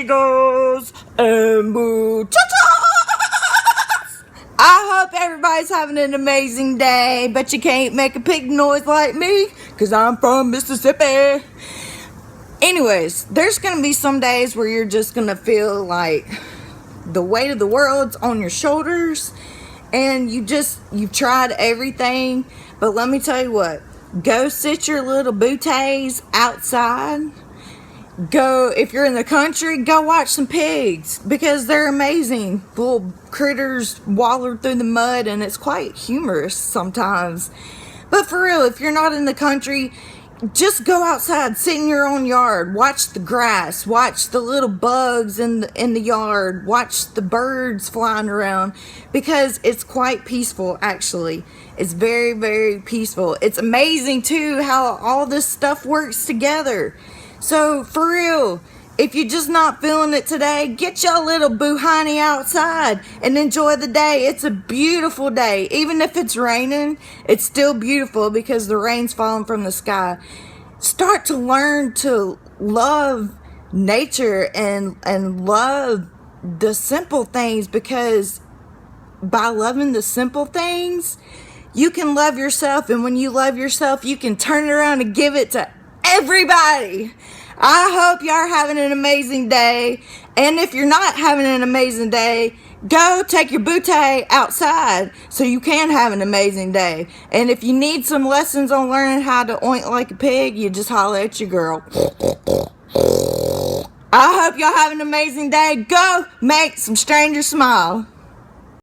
chicos and muchachos. I hope everybody's having an amazing day, but you can't make a pig noise like me because I'm from Mississippi. Anyways, there's going to be some days where you're just going to feel like the weight of the world's on your shoulders and you've tried everything, but let me tell you what, go sit your little booties outside. Go, if you're in the country, go watch some pigs because they're amazing. Little critters waller through the mud and it's quite humorous sometimes. But for real, if you're not in the country, just go outside, sit in your own yard, watch the grass, watch the little bugs in the yard, watch the birds flying around because it's quite peaceful actually. It's very, very peaceful. It's amazing too how all this stuff works together. So for real, if you're just not feeling it today, get your little boo-honey outside and enjoy the day. It's a beautiful day. Even if it's raining, it's still beautiful because the rain's falling from the sky. Start to learn to love nature and love the simple things, because by loving the simple things, you can love yourself. And when you love yourself, you can turn it around and give it to everybody. I hope y'all are having an amazing day. And if you're not having an amazing day, go take your booty outside so you can have an amazing day. And if you need some lessons on learning how to oink like a pig, you just holler at your girl. I hope y'all have an amazing day. Go make some strangers smile.